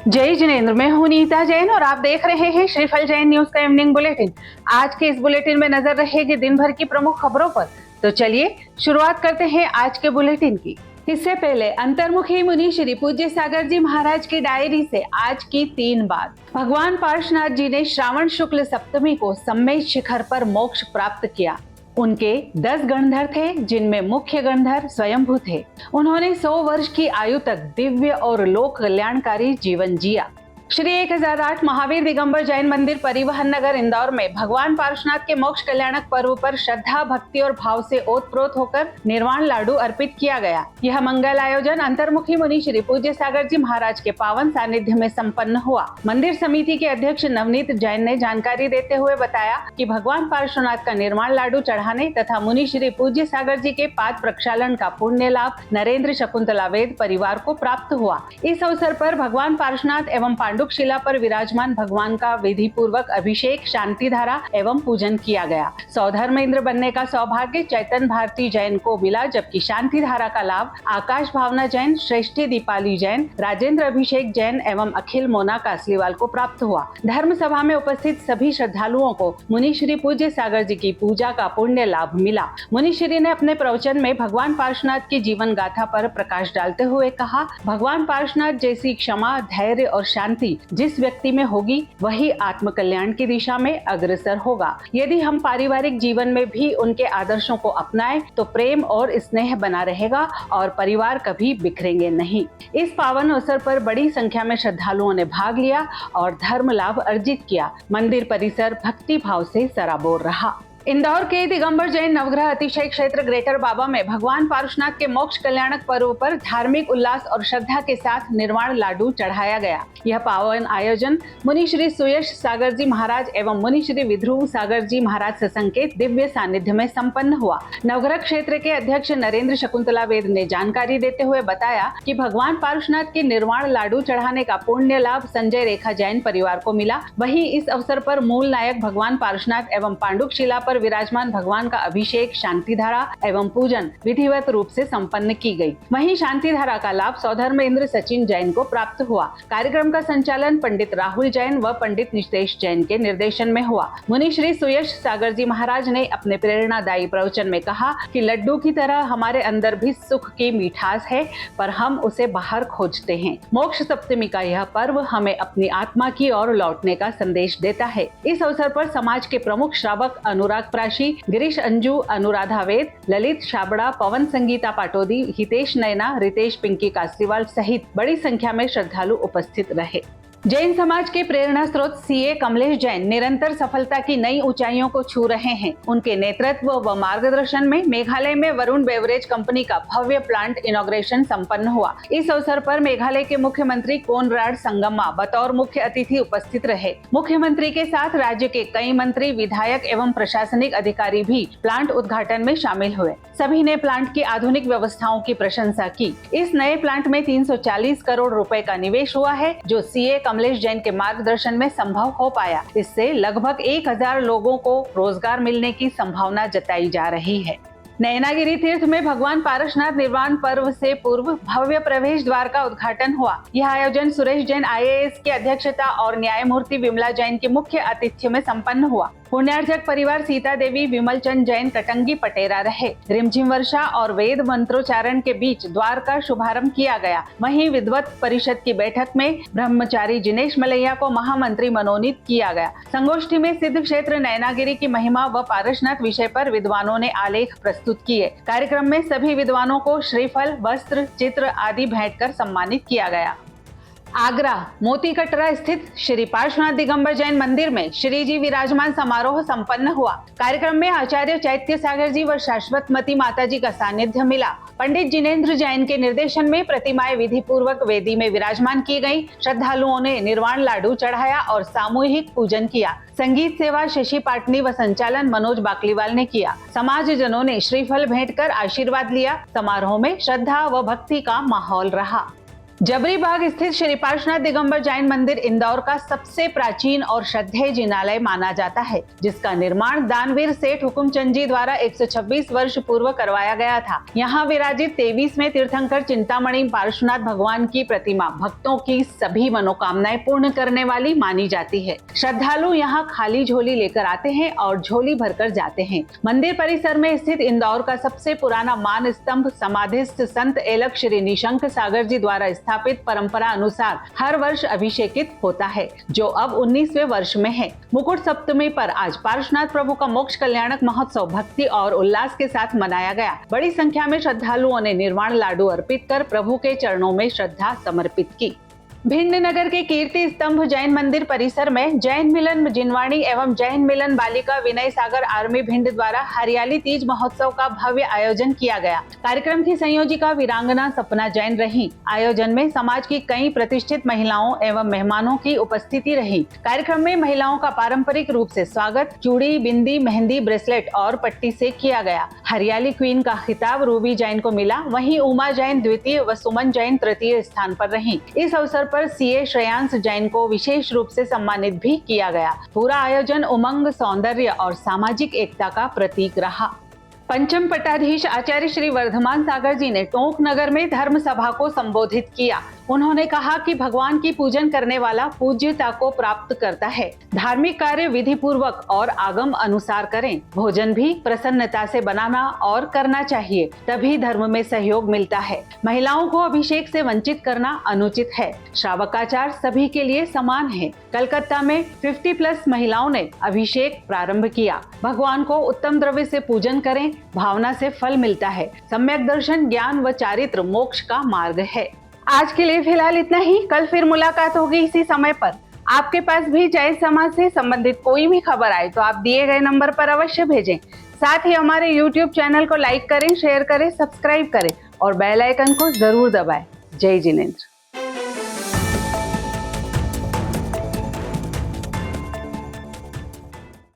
जय जिनेंद्र, मैं हूं नीता जैन और आप देख रहे हैं श्रीफल जैन न्यूज का इवनिंग बुलेटिन। आज के इस बुलेटिन में नजर रहेगी दिन भर की प्रमुख खबरों पर। तो चलिए शुरुआत करते हैं आज के बुलेटिन की। इससे पहले अंतर्मुखी मुनि श्री पूज्य सागर जी महाराज की डायरी से आज की 3 बात। भगवान पार्श्वनाथ जी ने श्रावण शुक्ल सप्तमी को सम्मेद शिखर पर मोक्ष प्राप्त किया। उनके 10 गणधर थे, जिनमें मुख्य गणधर स्वयंभू थे। उन्होंने 100 वर्ष की आयु तक दिव्य और लोक कल्याणकारी जीवन जिया। श्री 1008 महावीर दिगंबर जैन मंदिर परिवहन नगर इंदौर में भगवान पार्श्वनाथ के मोक्ष कल्याणक पर्व पर श्रद्धा, भक्ति और भाव से ओतप्रोत होकर निर्वाण लाडू अर्पित किया गया। यह मंगल आयोजन अंतर्मुखी मुनि श्री पूज्य सागर जी महाराज के पावन सानिध्य में संपन्न हुआ। मंदिर समिति के अध्यक्ष नवनीत जैन ने जानकारी देते हुए बताया कि भगवान पार्श्वनाथ का निर्वाण लाडू चढ़ाने तथा मुनि श्री पूज्य सागर जी के पाद प्रक्षालन का पुण्य लाभ नरेंद्र शकुंतला वेद परिवार को प्राप्त हुआ। इस अवसर पर भगवान पार्श्वनाथ एवं पांडुक शिला पर विराजमान भगवान का विधि पूर्वक अभिषेक, शांति धारा एवं पूजन किया गया। सौधर्मेंद्र बनने का सौभाग्य चैतन भारती जैन को मिला, जबकि शांति धारा का लाभ आकाश भावना जैन, श्रेष्ठी दीपाली जैन, राजेंद्र अभिषेक जैन एवं अखिल मोना कासलीवाल को प्राप्त हुआ। धर्म सभा में उपस्थित सभी श्रद्धालुओं को मुनि श्री पूज्य सागर जी की पूजा का पुण्य लाभ मिला। मुनि श्री ने अपने प्रवचन में भगवान पार्श्वनाथ की जीवन गाथा पर प्रकाश डालते हुए कहा, भगवान पार्श्वनाथ जैसी क्षमा, धैर्य और शांति जिस व्यक्ति में होगी वही आत्म कल्याण की दिशा में अग्रसर होगा। यदि हम पारिवारिक जीवन में भी उनके आदर्शों को अपनाएं तो प्रेम और स्नेह बना रहेगा और परिवार कभी बिखरेंगे नहीं। इस पावन अवसर पर बड़ी संख्या में श्रद्धालुओं ने भाग लिया और धर्म लाभ अर्जित किया। मंदिर परिसर भक्ति भाव से सराबोर रहा। इंदौर के दिगंबर जैन नवग्रह अतिशय क्षेत्र ग्रेटर बाबा में भगवान पार्श्वनाथ के मोक्ष कल्याणक पर्व पर धार्मिक उल्लास और श्रद्धा के साथ निर्वाण लाडू चढ़ाया गया। यह पावन आयोजन मुनि श्री सुयश सागर जी महाराज एवं मुनि श्री विध्रुव सागर जी महाराज सत्संग के दिव्य सानिध्य में संपन्न हुआ। नवग्रह क्षेत्र के अध्यक्ष नरेंद्र शकुंतला वेद ने जानकारी देते हुए बताया कि भगवान पार्श्वनाथ के निर्वाण लाडू चढ़ाने का पुण्य लाभ संजय रेखा जैन परिवार को मिला। वहीं इस अवसर पर मूल नायक भगवान पार्श्वनाथ एवं पांडुक शिला पर विराजमान भगवान का अभिषेक, शांति धारा एवं पूजन विधिवत रूप से संपन्न की गई। वहीं शांति धारा का लाभ सौधर्मेंद्र सचिन जैन को प्राप्त हुआ। कार्यक्रम का संचालन पंडित राहुल जैन व पंडित नितेश जैन के निर्देशन में हुआ। मुनि श्री सुयश सागर जी महाराज ने अपने प्रेरणादायी प्रवचन में कहा कि लड्डू की तरह हमारे अंदर भी सुख की मिठास है, पर हम उसे बाहर खोजते हैं। मोक्ष सप्तमी का यह पर्व हमें अपनी आत्मा की ओर लौटने का संदेश देता है। इस अवसर पर समाज के प्रमुख श्रावक अनुराग प्राशी, गिरीश अंजू, अनुराधा वेद, ललित शाबड़ा, पवन संगीता पाटोदी, हितेश नैना, रितेश पिंकी कासलीवाल सहित बड़ी संख्या में श्रद्धालु उपस्थित रहे। जैन समाज के प्रेरणा स्रोत सीए कमलेश जैन निरंतर सफलता की नई ऊंचाइयों को छू रहे हैं। उनके नेतृत्व व मार्गदर्शन में मेघालय में वरुण बेवरेज कंपनी का भव्य प्लांट इनॉग्रेशन संपन्न हुआ। इस अवसर पर मेघालय के मुख्यमंत्री कोनराड संगमा बतौर मुख्य अतिथि उपस्थित रहे। मुख्यमंत्री के साथ राज्य के कई मंत्री, विधायक एवं प्रशासनिक अधिकारी भी प्लांट उद्घाटन में शामिल हुए। सभी ने प्लांट की आधुनिक व्यवस्थाओं की प्रशंसा की। इस नए प्लांट में 340 करोड़ रुपए का निवेश हुआ है, जो सीए कमलेश जैन के मार्गदर्शन में संभव हो पाया। इससे लगभग 1000 लोगों को रोजगार मिलने की संभावना जताई जा रही है। नयनागिरी तीर्थ में भगवान पार्श्वनाथ निर्वाण पर्व से पूर्व भव्य प्रवेश द्वार का उद्घाटन हुआ। यह आयोजन सुरेश जैन आईएएस की अध्यक्षता और न्यायमूर्ति विमला जैन के मुख्य आतिथ्य में संपन्न हुआ। पुण्यार्चक परिवार सीता देवी, विमल चंद जैन कटंगी पटेरा रहे। रिमझिम वर्षा और वेद मंत्रोच्चारण के बीच द्वार का शुभारंभ किया गया। वहीं विद्वत परिषद की बैठक में ब्रह्मचारी जिनेश मलैया को महामंत्री मनोनीत किया गया। संगोष्ठी में सिद्ध क्षेत्र नयनागिरी की महिमा व पारसनाथ विषय पर विद्वानों ने आलेख प्रस्तुत किए। कार्यक्रम में सभी विद्वानों को श्रीफल, वस्त्र, चित्र आदि भेंट कर सम्मानित किया गया। आगरा मोती कटरा स्थित श्री पार्श्वनाथ दिगंबर जैन मंदिर में श्री जी विराजमान समारोह संपन्न हुआ। कार्यक्रम में आचार्य चैत्य सागर जी व शाश्वतमती माता जी का सानिध्य मिला। पंडित जिनेंद्र जैन के निर्देशन में प्रतिमाएं विधि पूर्वक वेदी में विराजमान की गयी। श्रद्धालुओं ने निर्वाण लाडू चढ़ाया और सामूहिक पूजन किया। संगीत सेवा शशि पाटनी व संचालन मनोज बाकलीवाल ने किया। समाजजनों ने श्रीफल भेंट कर आशीर्वाद लिया। समारोह में श्रद्धा व भक्ति का माहौल रहा। जबरी बाग स्थित श्री पार्श्वनाथ दिगंबर जैन मंदिर इंदौर का सबसे प्राचीन और श्रद्धेय जिनालय माना जाता है, जिसका निर्माण दानवीर सेठ हुकुमचंद जी द्वारा 126 वर्ष पूर्व करवाया गया था। यहाँ विराजित 23वें तीर्थंकर चिंतामणि पार्श्वनाथ भगवान की प्रतिमा भक्तों की सभी मनोकामनाएं पूर्ण करने वाली मानी जाती है। श्रद्धालु यहाँ खाली झोली लेकर आते हैं और झोली भरकर जाते हैं। मंदिर परिसर में स्थित इंदौर का सबसे पुराना मान स्तंभ समाधिस्थ संत एलक श्री निशंक सागर जी द्वारा स्थापित परंपरा अनुसार हर वर्ष अभिषेकित होता है, जो अब 19वें वर्ष में है। मुकुट सप्तमी पर आज पार्श्वनाथ प्रभु का मोक्ष कल्याणक महोत्सव भक्ति और उल्लास के साथ मनाया गया। बड़ी संख्या में श्रद्धालुओं ने निर्वाण लाडू अर्पित कर प्रभु के चरणों में श्रद्धा समर्पित की। भिंड नगर के कीर्ति स्तंभ जैन मंदिर परिसर में जैन मिलन जिनवाणी एवं जैन मिलन बालिका विनय सागर आर्मी भिंड द्वारा हरियाली तीज महोत्सव का भव्य आयोजन किया गया। कार्यक्रम की संयोजिका वीरांगना सपना जैन रही। आयोजन में समाज की कई प्रतिष्ठित महिलाओं एवं मेहमानों की उपस्थिति रही। कार्यक्रम में महिलाओं का पारंपरिक रूप से स्वागत चूड़ी, बिंदी, मेहंदी, ब्रेसलेट और पट्टी से किया गया। हरियाली क्वीन का खिताब रूबी जैन को मिला, वहीं उमा जैन द्वितीय व सुमन जैन तृतीय स्थान पर रही। इस अवसर पर सीए श्रेयांश जैन को विशेष रूप से सम्मानित भी किया गया। पूरा आयोजन उमंग, सौंदर्य और सामाजिक एकता का प्रतीक रहा। पंचम पट्टाधीश आचार्य श्री वर्धमान सागर जी ने टोंक नगर में धर्म सभा को संबोधित किया। उन्होंने कहा कि भगवान की पूजन करने वाला पूज्यता को प्राप्त करता है। धार्मिक कार्य विधि पूर्वक और आगम अनुसार करें। भोजन भी प्रसन्नता से बनाना और करना चाहिए, तभी धर्म में सहयोग मिलता है। महिलाओं को अभिषेक से वंचित करना अनुचित है। श्रावकाचार सभी के लिए समान है। कलकत्ता में 50+ महिलाओं ने अभिषेक प्रारंभ किया। भगवान को उत्तम द्रव्य से पूजन करें, भावना से फल मिलता है। सम्यक दर्शन, ज्ञान व चारित्र मोक्ष का मार्ग है। आज के लिए फिलहाल इतना ही। कल फिर मुलाकात होगी इसी समय पर। आपके पास भी जैन समाज से संबंधित कोई भी खबर आए तो आप दिए गए नंबर पर अवश्य भेजें। साथ ही हमारे YouTube चैनल को लाइक करें, शेयर करें, सब्सक्राइब करें और बेल आइकन को जरूर दबाएं। जय जिनेंद्र।